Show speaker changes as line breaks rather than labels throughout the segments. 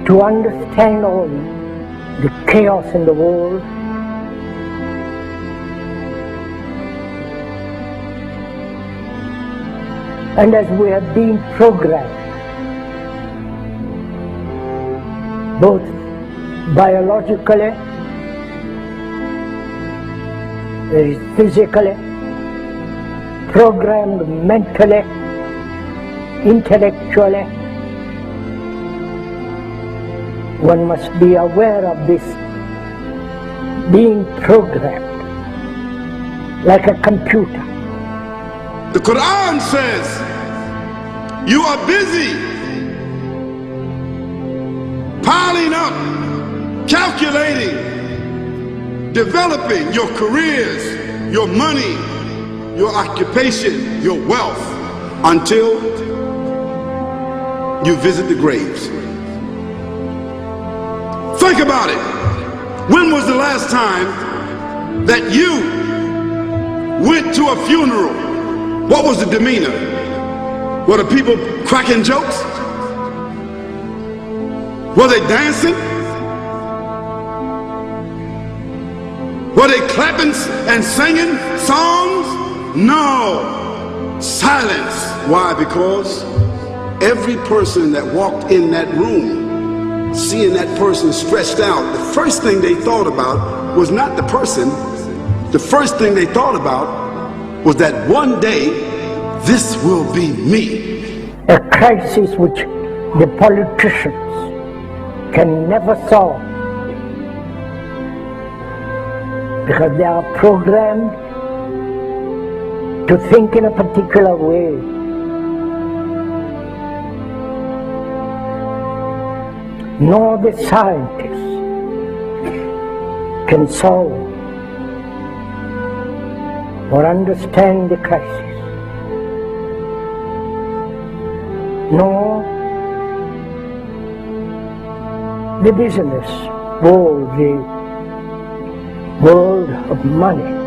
to understand all the chaos in the world, and as we have been programmed, both biologically, physically, programmed mentally, intellectually, one must be aware of this being programmed like a computer.
The Quran says, you are busy piling up, calculating, developing your careers, your money, your occupation, your wealth, until you visit the graves. Think about it. When was the last time that you went to a funeral? What was the demeanor? Were the people cracking jokes? Were they dancing? Were they clapping and singing songs? No. Silence. Why? Because every person that walked in that room, seeing that person stretched out, the first thing they thought about was not the person. The first thing they thought about was that one day, this will be me.
A crisis which the politicians can never solve, because they are programmed to think in a particular way. Nor the scientists can solve or understand the crisis, nor the business world, the world of money.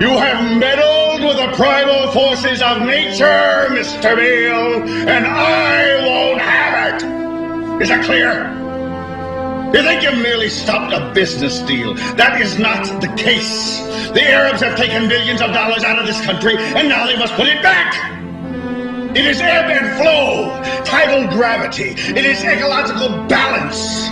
You have meddled with the primal forces of nature, Mr. Beale, and I won't have it. Is that clear? You think you merely stopped a business deal? That is not the case. The Arabs have taken billions of dollars out of this country, and now they must put it back. It is ebb and flow, tidal gravity. It is ecological balance.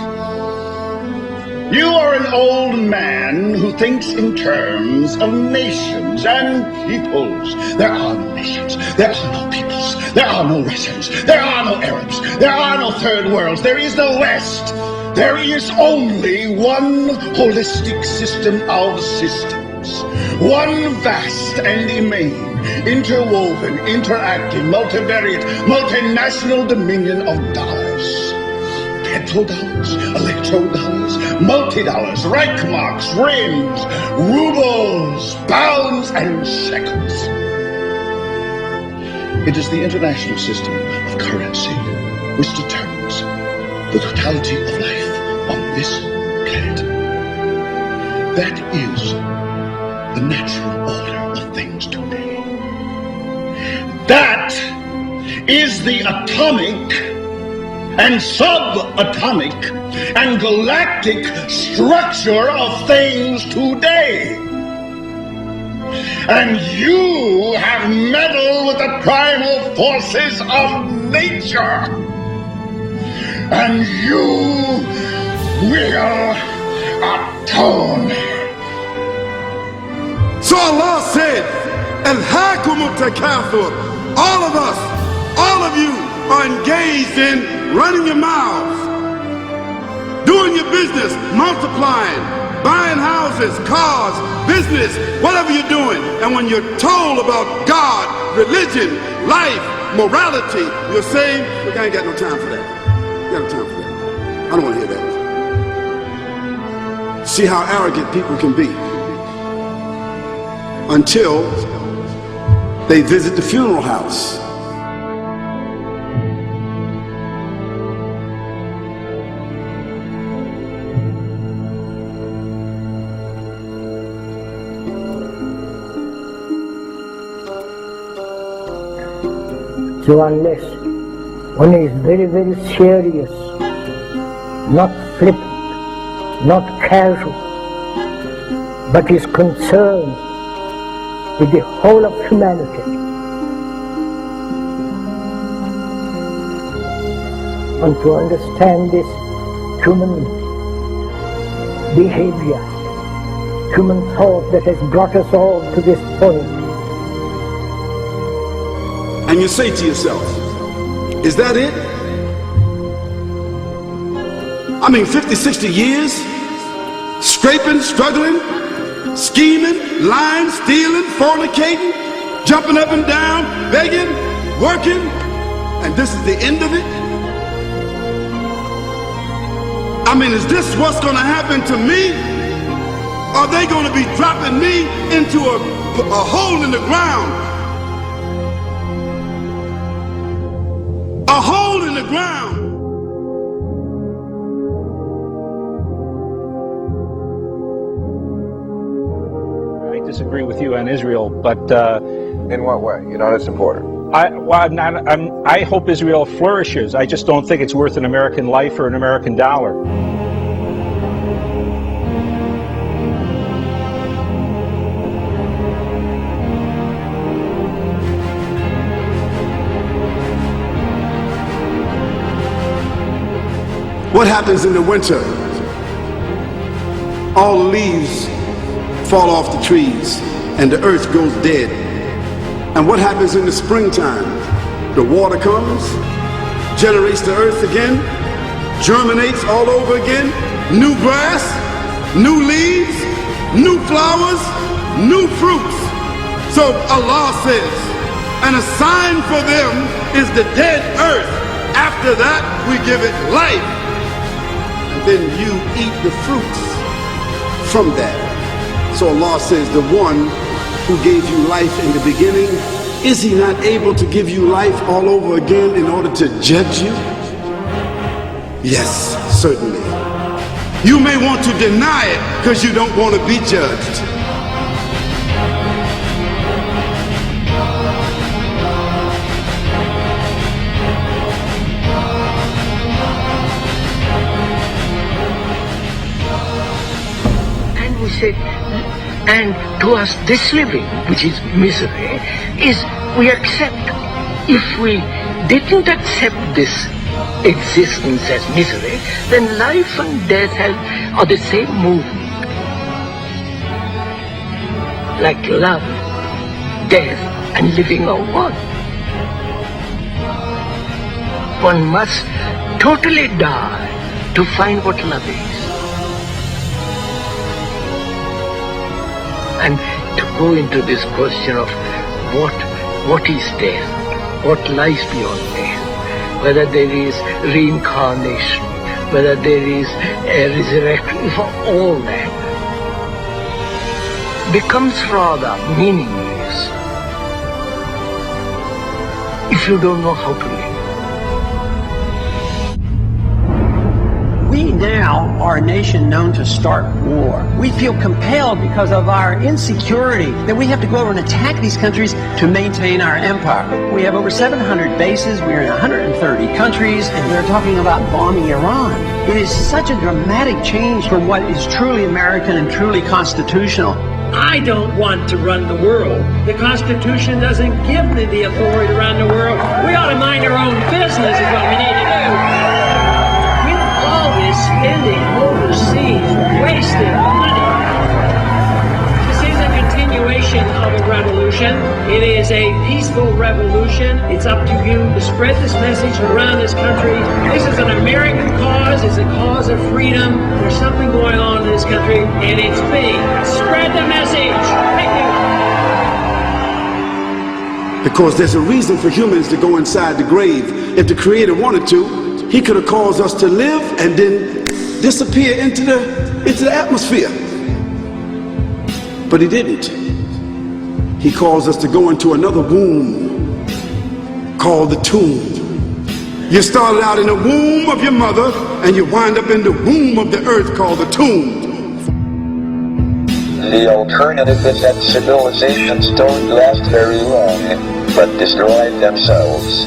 You are an old man who thinks in terms of nations and peoples. There are no nations. There are no peoples. There are no Russians. There are no Arabs. There are no third worlds. There is no West. There is only one holistic system of systems. One vast and immane, interwoven, interacting, multivariate, multinational dominion of dollars. Petrodollars, electrodollars, multi-dollars, Reichmarks, rims, rubles, pounds, and shekels. It is the international system of currency which determines the totality of life on this planet. That is the natural order of things today. That is the atomic and subatomic and galactic structure of things today. And you have meddled with the primal forces of nature. And you will atone.
So Allah said, Alhaakumut takathur. All of us, all of you are engaged in running your mouths, doing your business, multiplying, buying houses, cars, business, whatever you're doing. And when you're told about God, religion, life, morality, you're saying, look, I ain't got no time for that. I got no time for that. I don't want to hear that. See how arrogant people can be until they visit the funeral house.
So unless One is very, very serious, not flippant, not casual, but is concerned with the whole of humanity. And to understand this human behavior, human thought that has brought us all to this point.
And you say to yourself, is that it? I mean, 50, 60 years, scraping, struggling, scheming, lying, stealing, fornicating, jumping up and down, begging, working, and this is the end of it? I mean, is this what's going to happen to me? Are they going to be dropping me into a hole in the ground? A hole in the ground.
I disagree with you on Israel, but
in what way? You're not a supporter.
I hope Israel flourishes. I just don't think it's worth an American life or an American dollar.
What happens in the winter? All the leaves fall off the trees and the earth goes dead. And what happens in the springtime? The water comes, generates the earth again, germinates all over again, new grass, new leaves, new flowers, new fruits. So Allah says, and a sign for them is the dead earth. After that, we give it life. And then you eat the fruits from that. So Allah says, the one who gave you life in the beginning, is he not able to give you life all over again in order to judge you? Yes, certainly. You may want to deny it because you don't want to be judged.
And we said, and to us this living, which is misery, is we accept. If we didn't accept this existence as misery, then life and death are the same movement. Like love, death, and living are one. One must totally die to find what love is. And to go into this question of what is death, what lies beyond death, whether there is reincarnation, whether there is a resurrection, for all that becomes rather meaningless if you don't know how to live.
We now are a nation known to start war. We feel compelled because of our insecurity that we have to go over and attack these countries to maintain our empire. We have over 700 bases, we're in 130 countries, and we're talking about bombing Iran. It is such a dramatic change from what is truly American and truly constitutional.
I don't want to run the world. The Constitution doesn't give me the authority to run the world. We ought to mind our own business is what we need to do. Spending overseas, wasting money. This is a continuation of a revolution. It is a peaceful revolution. It's up to you to spread this message around this country. This is an American cause. It's a cause of freedom. There's something going on in this country, and it's big. Spread the message. Thank
you. Because there's a reason for humans to go inside the grave. If the Creator wanted to, He could have caused us to live and then disappear into the atmosphere. But He didn't. He caused us to go into another womb called the tomb. You started out in the womb of your mother and you wind up in the womb of the earth called the tomb.
The alternative is that civilizations don't last very long, but destroy themselves.